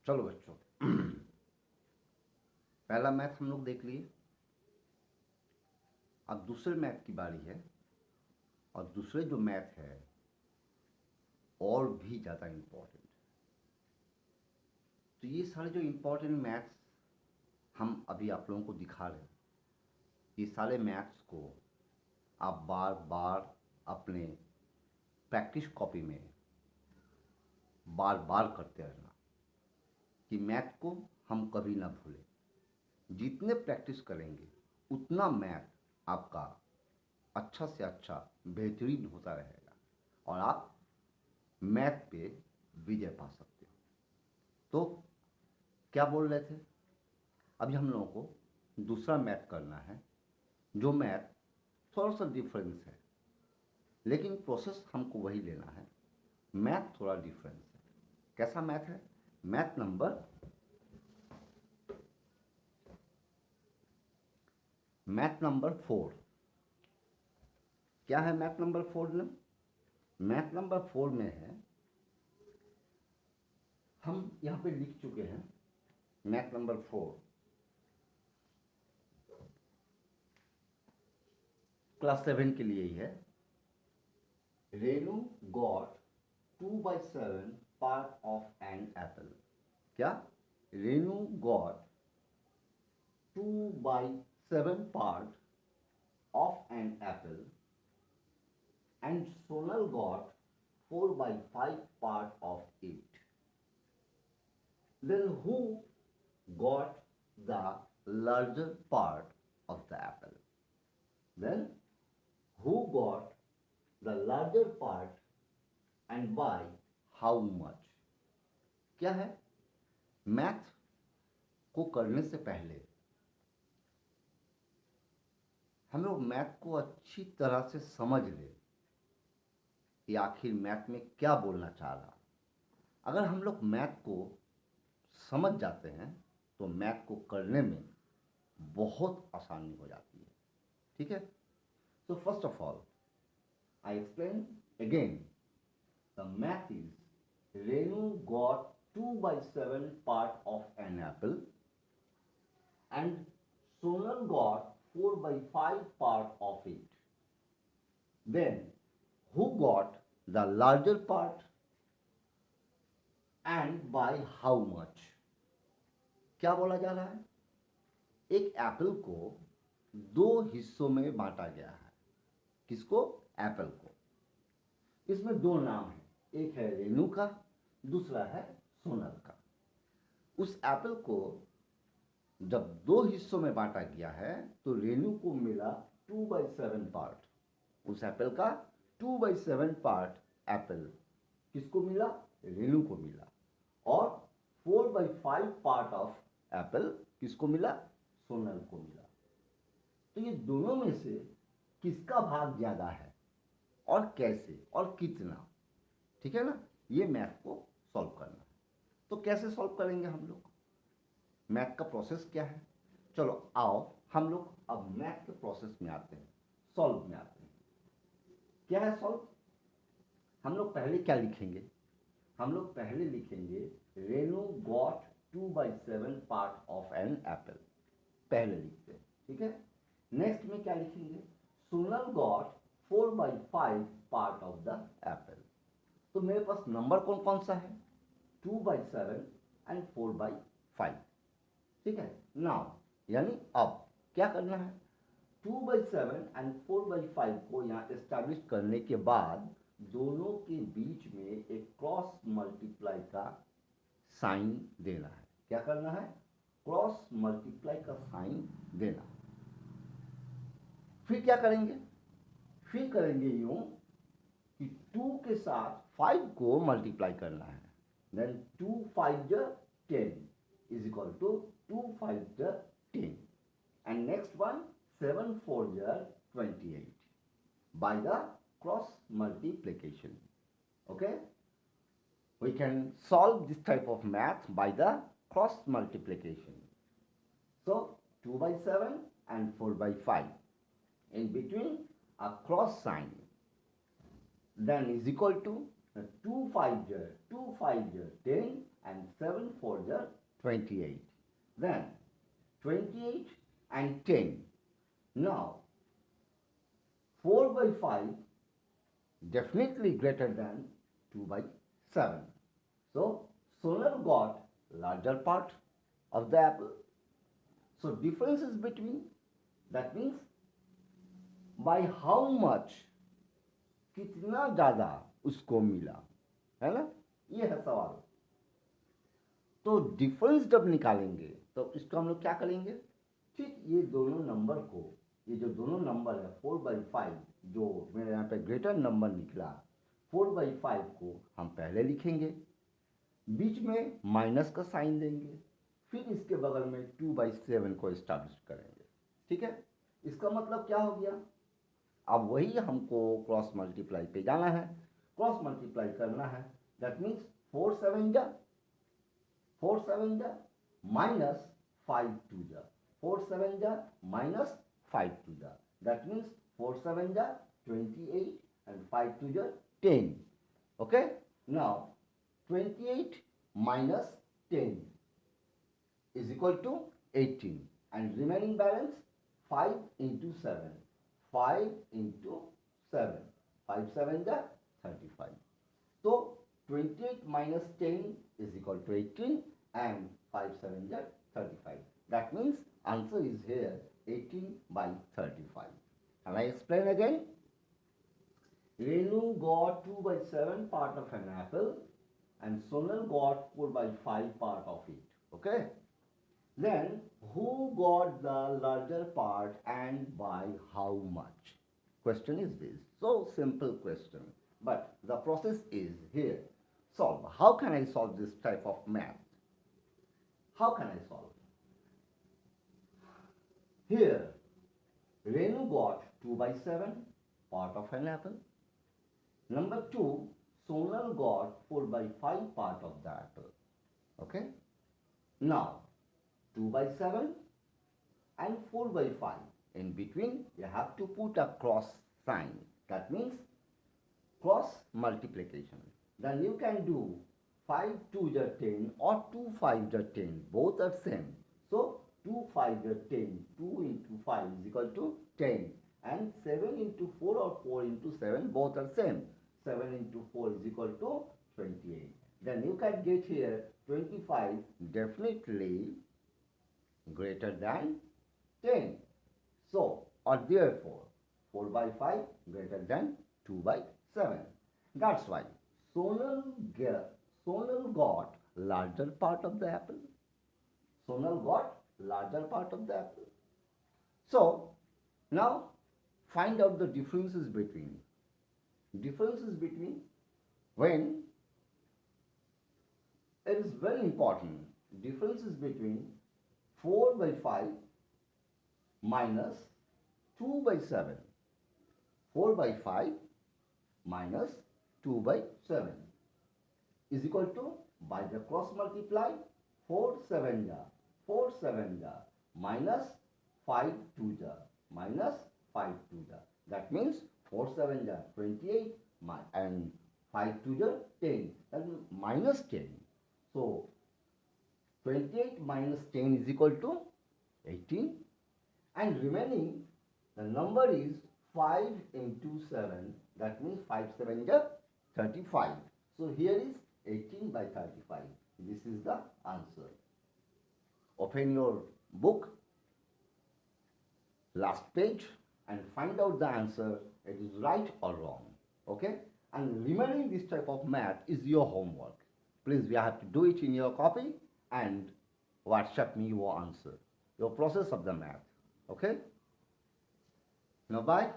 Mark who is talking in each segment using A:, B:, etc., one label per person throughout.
A: चलो बच्चों, पहला मैथ हम लोग देख लिए। अब दूसरे मैथ की बारी है। और दूसरे जो मैथ है और भी ज़्यादा इम्पोर्टेंट। तो ये सारे जो इम्पोर्टेंट मैथ्स हम अभी आप लोगों को दिखा रहे हैं, ये सारे मैथ्स को आप बार बार अपने प्रैक्टिस कॉपी में बार बार करते रहना कि मैथ को हम कभी ना भूलें। जितने प्रैक्टिस करेंगे उतना मैथ आपका अच्छा से अच्छा बेहतरीन होता रहेगा और आप मैथ पे विजय पा सकते हो। तो क्या बोल रहे थे? अभी हम लोगों को दूसरा मैथ करना है, जो मैथ थोड़ा सा डिफरेंस है, लेकिन प्रोसेस हमको वही लेना है। मैथ थोड़ा डिफरेंस है। कैसा मैथ है? Math number 4। क्या है मैथ नंबर 4 में? मैथ नंबर 4 में है, हम यहाँ पे लिख चुके हैं मैथ नंबर 4 क्लास 7 के लिए ही है। Renu got 2/7 part of an apple. क्या? Renu got 2/7 part of an apple and Sonal got 4/5 part of it. Then who got the larger part of the apple? Then who got the larger part and by how much? क्या है? Math को करने से पहले हम लोग math को अच्छी तरह से समझ ले कि आखिर मैथ में क्या बोलना चाह रहा। अगर हम लोग मैथ को समझ जाते हैं तो मैथ को करने में बहुत आसानी हो जाती है। ठीक है? So first of all, I explain again. The math is Renu got 2/7 part of an apple and Sonal got 4/5 part of it. Then who got the larger part and by how much? क्या बोला जा रहा है? एक Apple को दो हिस्सों में बांटा गया है। किसको? एप्पल को। इसमें दो नाम हैं, एक है रेनू का, दूसरा है सोनल का। उस एप्पल को जब दो हिस्सों में बांटा गया है तो रेनू को मिला 2/7 पार्ट। उस एप्पल का 2/7 पार्ट एप्पल किसको मिला? रेनू को मिला। और 4/5 पार्ट ऑफ एप्पल किसको मिला? सोनल को मिला। तो ये दोनों में से किसका भाग ज्यादा है और कैसे और कितना? ठीक है ना? ये मैथ को सॉल्व करना है। तो कैसे सॉल्व करेंगे हम लोग? मैथ का प्रोसेस क्या है? चलो आओ हम लोग अब मैथ के प्रोसेस में आते हैं, सॉल्व में आते हैं। क्या है सॉल्व? हम लोग पहले क्या लिखेंगे? हम लोग पहले लिखेंगे Renu got 2/7 part of an apple. पहले लिखते हैं। ठीक है? नेक्स्ट में क्या लिखेंगे? Sonal got 4/5 part of the apple. तो मेरे पास नंबर कौन कौन सा है? 2/7 एंड 4/5। ठीक है? नाउ यानी अब क्या करना है? 2/7 एंड 4/5 को यहाँ एस्टैब्लिश करने के बाद दोनों के बीच में एक क्रॉस मल्टीप्लाई का साइन देना है। क्या करना है? क्रॉस मल्टीप्लाई का साइन देना। फिर क्या करेंगे? फिर करेंगे यूं कि 2 के साथ 5 को मल्टीप्लाई करना है। Then 2 5 10 is equal to 2 5 10 and next one 7 4 28 by the cross multiplication. Okay, we can solve this type of math by the cross multiplication. So 2/7 and 4/5, in between a cross sign, then is equal to 2 5 10 and 7 4 are 28. Then 28 and 10. Now 4 by 5 definitely greater than 2 by 7. So Sonal got larger part of the apple. So difference is between, that means by how much, कितना ज़्यादा उसको मिला, है ना, ये है सवाल। तो डिफरेंस जब निकालेंगे तो इसको हम लोग क्या करेंगे, ठीक ये दोनों नंबर को, ये जो दोनों नंबर है 4 by 5, जो मेरे यहाँ पे ग्रेटर नंबर निकला 4 by 5 को हम पहले लिखेंगे, बीच में माइनस का साइन देंगे, फिर इसके बगल में 2 by 7 को इस्टेब्लिश करेंगे। ठीक है, इसका मतलब क्या हो गया, अब वही हमको क्रॉस मल्टीप्लाई पे जाना है, क्रॉस मल्टीप्लाई करना है। दैट मीन्स 4 7 जा माइनस 5 2 जा, 4 7 जा माइनस 5 2 जा, दैट मीन्स 4 7 जा 28 and 5 2 जा 10. Okay, now 28 minus 10 is equal to 18 and remaining balance 5 into 7. 5 into 7, 5 7 जा 35. So 28 minus 10 is equal to 18 and 5 7 जा 35. That means answer is here 18 by 35. Can I explain again? Renu got 2 by 7 part of an apple and Sonal got 4 by 5 part of it. Okay? Then who got the larger part and by how much? Question is this. So simple question. But the process is here. Solve. How can I solve this type of math? How can I solve? Here, Renu got 2 by 7 part of an apple. Number 2, Sonal got 4 by 5 part of the apple. Okay? Now, 2 by 7 and 4 by 5. In between, you have to put a cross sign. That means cross multiplication. Then you can do 5 2 are 10 or 2 5 are 10. Both are same. So 2 5 are 10. 2 into 5 is equal to 10. And 7 into 4 or 4 into 7, both are same. 7 into 4 is equal to 28. Then you can get here 25 definitely greater than 10. So, or therefore, 4 by 5 greater than 2 by 7. That's why Sonal got larger part of the apple. Sonal got larger part of the apple. So, now find out the differences between when it is very important, differences between 4 by 5 minus 2 by 7. 4 by 5 minus 2 by 7 is equal to, by the cross multiply, 4 7 ja minus 5 2 ja minus 5 2 ja. That means 4 7 ja 28 and 5 2 ja 10. That means minus 10. So 28 minus 10 is equal to 18, and remaining the number is 5 into 7. That means 5 7 is 35. So here is 18 by 35. This is the answer. Open your book, last page, and find out the answer. It is right or wrong. Okay? And remaining this type of math is your homework. Please, you have to do it in your copy and WhatsApp me your answer, your process of the math. Okay? Now bye.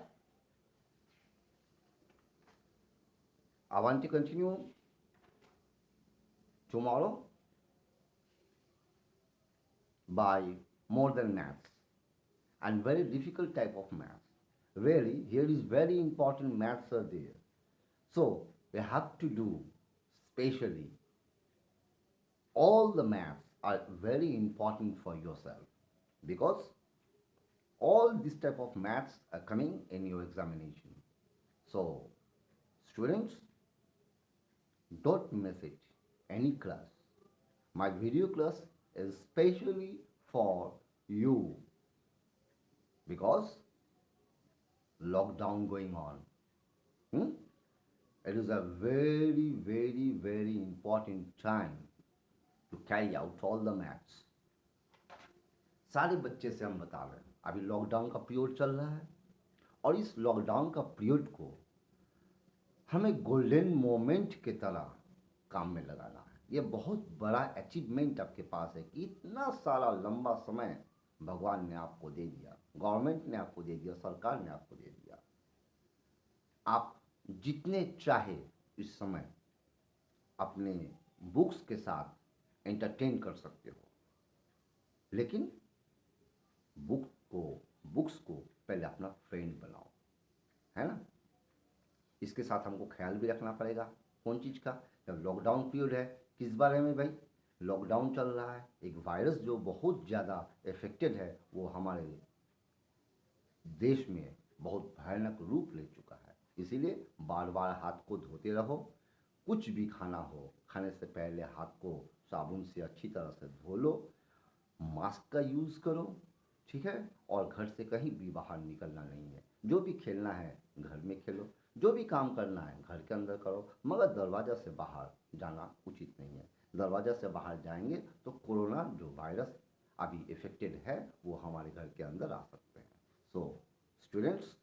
A: I want to continue tomorrow by more than maths and very difficult type of maths. Really, here is very important maths are there. So we have to do specially all the maths are very important for yourself, because all this type of maths are coming in your examination. So students, don't miss it, any class. My video class is specially for you because lockdown going on. Hmm? It is a very, very, very important time to carry out all the maths. सारे बच्चे से हम बता रहे हैं अभी lockdown का period चल रहा है और इस लॉकडाउन का पीरियड को हमें गोल्डन मोमेंट की तरह काम में लगाना है। ये बहुत बड़ा अचीवमेंट आपके पास है कि इतना सारा लंबा समय भगवान ने आपको दे दिया, गवर्नमेंट ने आपको दे दिया, सरकार ने आपको दे दिया। आप जितने चाहे इस समय अपने बुक्स के साथ एंटरटेन कर सकते हो, लेकिन बुक्स को पहले अपना फ्रेंड बनाओ, है ना। इसके साथ हमको ख्याल भी रखना पड़ेगा कौन चीज़ का, जब लॉकडाउन पीरियड है किस बारे में भाई, लॉकडाउन चल रहा है, एक वायरस जो बहुत ज़्यादा इफेक्टेड है वो हमारे देश में बहुत भयानक रूप ले चुका है। इसीलिए बार बार हाथ को धोते रहो, कुछ भी खाना हो खाने से पहले हाथ को साबुन से अच्छी तरह से धो लो, मास्क का यूज़ करो, ठीक है, और घर से कहीं भी बाहर निकलना नहीं है। जो भी खेलना है घर में खेलो, जो भी काम करना है घर के अंदर करो, मगर दरवाज़ा से बाहर जाना उचित नहीं है। दरवाज़ा से बाहर जाएंगे तो कोरोना जो वायरस अभी इफेक्टेड है वो हमारे घर के अंदर आ सकते हैं। So students,